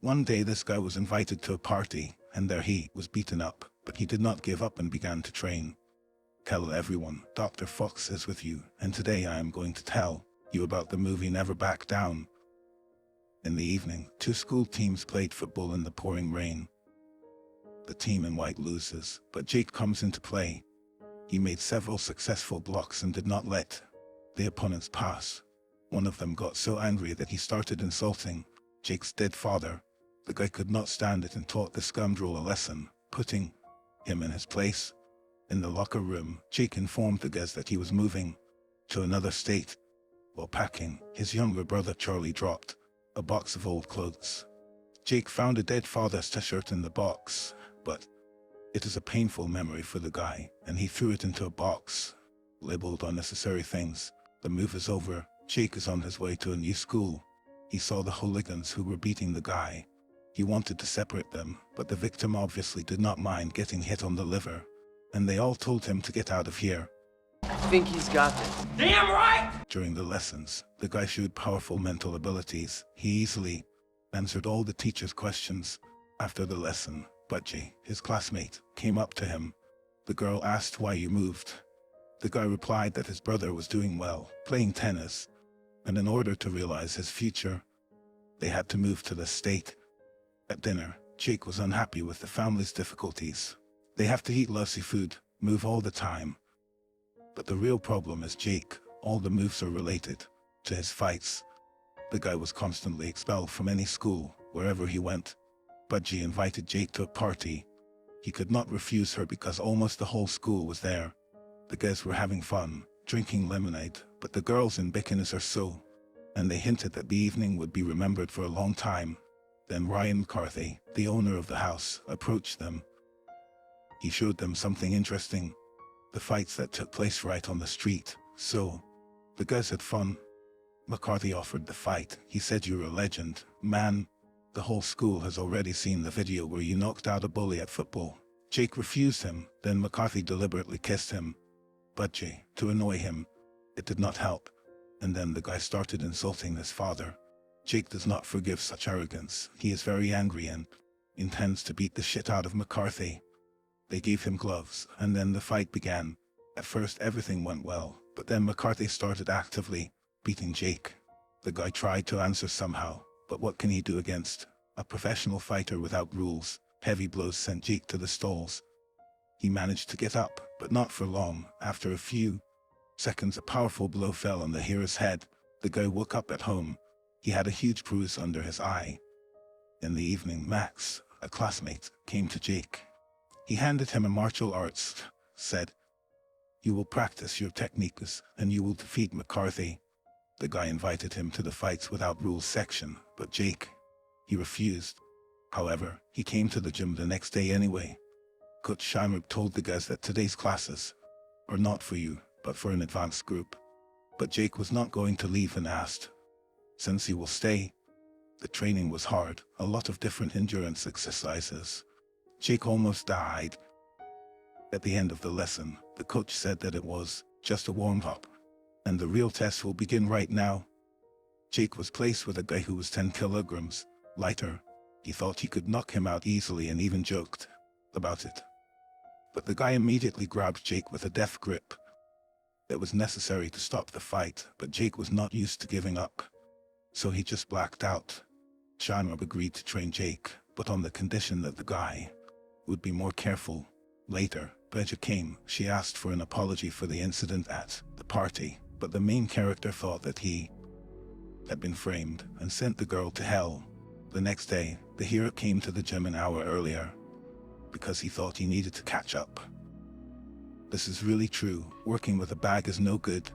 One day this guy was invited to a party, and there he was beaten up, but he did not give up and began to train. Tell everyone, Dr. Fox is with you, and today I am going to tell you about the movie Never Back Down. In the evening, two school teams played football in the pouring rain. The team in white loses, but Jake comes into play. He made several successful blocks and did not let the opponents pass. One of them got so angry that he started insulting Jake's dead father. The guy could not stand it and taught the scoundrel a lesson, putting him in his place. In the locker room, Jake informed the guys that he was moving to another state. While packing, his younger brother Charlie dropped a box of old clothes. Jake found a dead father's t-shirt in the box, but it is a painful memory for the guy, and he threw it into a box labeled unnecessary things. The move is over. Jake is on his way to a new school. He saw the hooligans who were beating the guy. He wanted to separate them, but the victim obviously did not mind getting hit on the liver, and they all told him to get out of here. I think he's got this. Damn right! During the lessons, the guy showed powerful mental abilities. He easily answered all the teacher's questions. After the lesson, Budgie, his classmate, came up to him. The girl asked why you moved. The guy replied that his brother was doing well, playing tennis, and in order to realize his future, they had to move to the state. At dinner, Jake was unhappy with the family's difficulties. They have to eat lousy food, move all the time. But the real problem is Jake. All the moves are related to his fights. The guy was constantly expelled from any school, wherever he went. Budgie invited Jake to a party. He could not refuse her because almost the whole school was there. The guys were having fun, drinking lemonade, but the girls in bikinis are so, and they hinted that the evening would be remembered for a long time. Then Ryan McCarthy, the owner of the house, approached them. He showed them something interesting. The fights that took place right on the street. So, the guys had fun. McCarthy offered the fight. He said, "You're a legend, man. The whole school has already seen the video where you knocked out a bully at football." Jake refused him. Then McCarthy deliberately kissed him. Budgie, to annoy him. It did not help. And then the guy started insulting his father. Jake does not forgive such arrogance. He is very angry and intends to beat the shit out of McCarthy. They gave him gloves, and then the fight began. At first everything went well, but then McCarthy started actively beating Jake. The guy tried to answer somehow, but what can he do against a professional fighter without rules? Heavy blows sent Jake to the stalls. He managed to get up, but not for long. After a few seconds, a powerful blow fell on the hero's head. The guy woke up at home. He had a huge bruise under his eye. In the evening, Max, a classmate, came to Jake. He handed him a martial arts, said, "You will practice your techniques, and you will defeat McCarthy." The guy invited him to the fights without rules section, but Jake, he refused. However, he came to the gym the next day anyway. Coach Scheimer told the guys that today's classes are not for you, but for an advanced group. But Jake was not going to leave and asked, since he will stay. The training was hard, a lot of different endurance exercises. Jake almost died. At the end of the lesson, the coach said that it was just a warm-up, and the real test will begin right now. Jake was placed with a guy who was 10 kilograms lighter. He thought he could knock him out easily and even joked about it. But the guy immediately grabbed Jake with a death grip. It was necessary to stop the fight, but Jake was not used to giving up. So he just blacked out. Scheimer agreed to train Jake, but on the condition that the guy would be more careful. Later, Bedja came. She asked for an apology for the incident at the party, but the main character thought that he had been framed and sent the girl to hell. The next day, the hero came to the gym an hour earlier because he thought he needed to catch up. This is really true. Working with a bag is no good.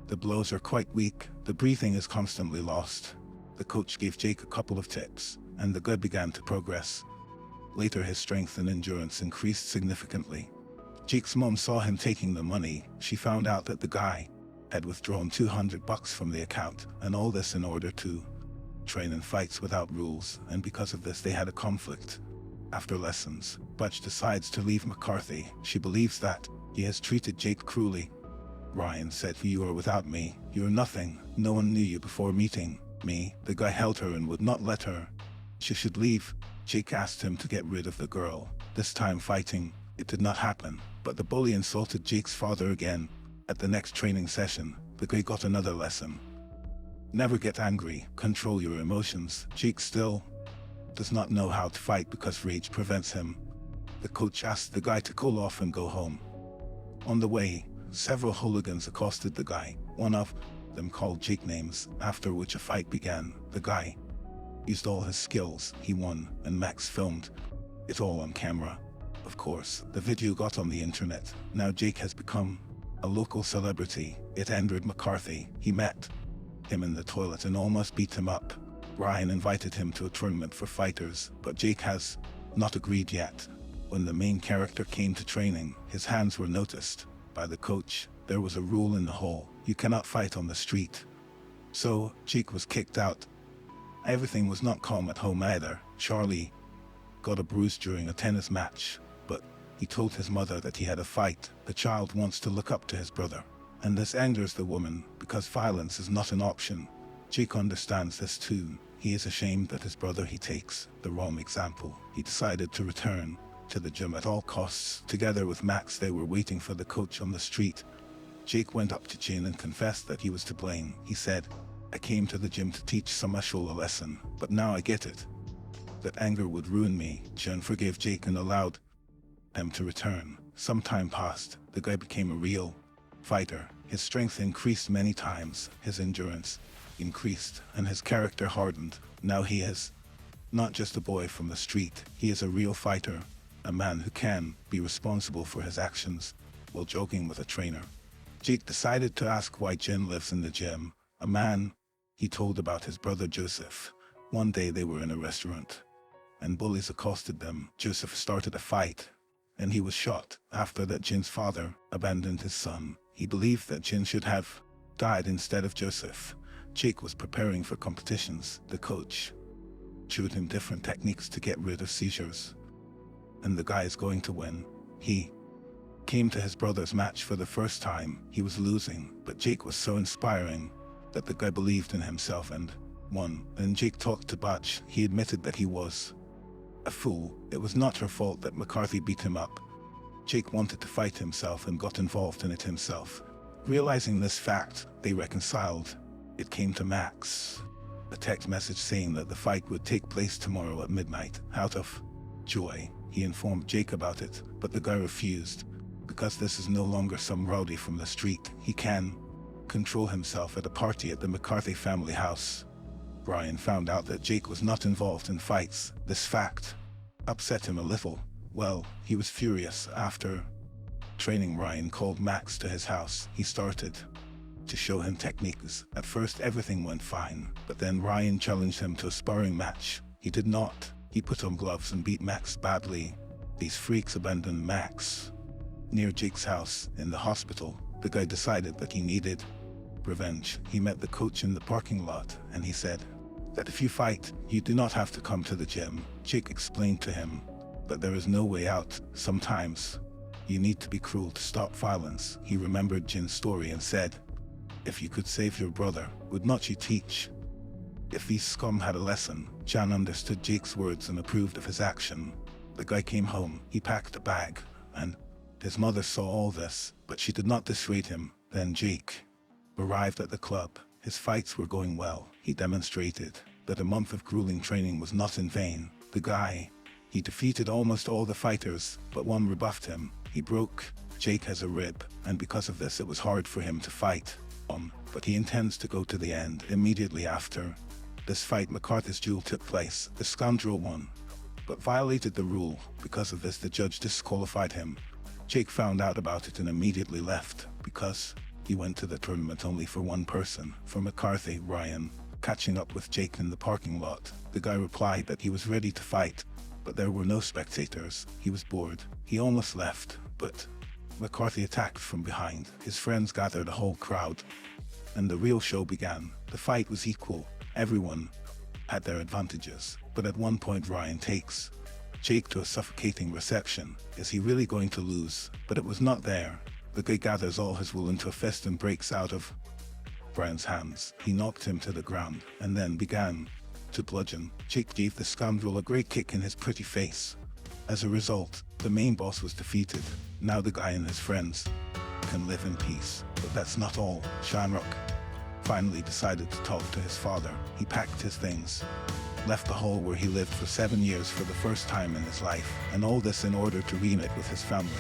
The blows are quite weak. The breathing is constantly lost. The coach gave Jake a couple of tips, and the guy began to progress. Later, his strength and endurance increased significantly. Jake's mom saw him taking the money. She found out that the guy had withdrawn $200 from the account, and all this in order to train in fights without rules, and because of this they had a conflict. After lessons, Butch decides to leave McCarthy. She believes that he has treated Jake cruelly. Ryan said, "You are without me. You are nothing. No one knew you before meeting me." The guy held her and would not let her she should leave. Jake asked him to get rid of the girl, this time fighting. It did not happen, but the bully insulted Jake's father again. At the next training session, the guy got another lesson. Never get angry, control your emotions. Jake still does not know how to fight because rage prevents him. The coach asked the guy to cool off and go home. On the way, several hooligans accosted the guy. One of them called Jake names, after which a fight began. The guy used all his skills, he won, and Max filmed it all on camera. Of course, the video got on the internet. Now Jake has become a local celebrity. It angered McCarthy. He met him in the toilet and almost beat him up. Ryan invited him to a tournament for fighters, but Jake has not agreed yet. When the main character came to training, his hands were noticed by the coach. There was a rule in the hall: you cannot fight on the street. So, Jake was kicked out. Everything was not calm at home either. Charlie got a bruise during a tennis match, but he told his mother that he had a fight. The child wants to look up to his brother, and this angers the woman because violence is not an option. Jake understands this too. He is ashamed that his brother he takes the wrong example. He decided to return to the gym at all costs. Together with Max, they were waiting for the coach on the street. Jake went up to Jin and confessed that he was to blame. He said, "I came to the gym to teach Samashul a lesson, but now I get it. That anger would ruin me." Jin forgave Jake and allowed him to return. Some time passed. The guy became a real fighter. His strength increased many times, his endurance increased, and his character hardened. Now he is not just a boy from the street. He is a real fighter, a man who can be responsible for his actions. While joking with a trainer, Jake decided to ask why Jin lives in the gym. A man he told about his brother Joseph. One day they were in a restaurant, and bullies accosted them. Joseph started a fight, and he was shot. After that, Jin's father abandoned his son. He believed that Jin should have died instead of Joseph. Jake was preparing for competitions. The coach showed him different techniques to get rid of seizures, and the guy is going to win. He came to his brother's match for the first time. He was losing, but Jake was so inspiring that the guy believed in himself and won. Then Jake talked to Butch. He admitted that he was a fool. It was not her fault that McCarthy beat him up. Jake wanted to fight himself and got involved in it himself. Realizing this fact, they reconciled. It came to Max a text message saying that the fight would take place tomorrow at midnight. Out of joy, he informed Jake about it, but the guy refused. Because this is no longer some rowdy from the street, he can control himself at a party at the McCarthy family house. Brian found out that Jake was not involved in fights. This fact upset him a little. Well, he was furious. After training, Ryan called Max to his house. He started to show him techniques. At first everything went fine, but then Ryan challenged him to a sparring match. He did not. He put on gloves and beat Max badly. These freaks abandoned Max near Jake's house. In the hospital, the guy decided that he needed revenge. He met the coach in the parking lot, and he said that if you fight, you do not have to come to the gym. Jake explained to him that there is no way out. Sometimes you need to be cruel to stop violence. He remembered Jin's story and said, "If you could save your brother, would not you teach?" If these scum had a lesson. Jan understood Jake's words and approved of his action. The guy came home. He packed a bag, and his mother saw all this, but she did not dissuade him. Then Jake arrived at the club. His fights were going well. He demonstrated that a month of grueling training was not in vain. The guy, he defeated almost all the fighters, but one rebuffed him. He broke Jake as a rib, and because of this it was hard for him to fight on, but he intends to go to the end. Immediately after this fight, McCarthy's duel took place. The scoundrel won, but violated the rule. Because of this, the judge disqualified him. Jake found out about it and immediately left, because he went to the tournament only for one person. For McCarthy, Ryan, catching up with Jake in the parking lot. The guy replied that he was ready to fight, but there were no spectators. He was bored. He almost left, but McCarthy attacked from behind. His friends gathered a whole crowd, and the real show began. The fight was equal. Everyone had their advantages, but at one point Ryan takes Jake to a suffocating reception. Is he really going to lose? But it was not there. The guy gathers all his will into a fist and breaks out of Brian's hands. He knocked him to the ground, and then began to bludgeon. Jake gave the scoundrel a great kick in his pretty face. As a result, the main boss was defeated. Now the guy and his friends can live in peace. But that's not all. Shamrock finally decided to talk to his father. He packed his things, left the hole where he lived for 7 years for the first time in his life, and all this in order to reunite with his family.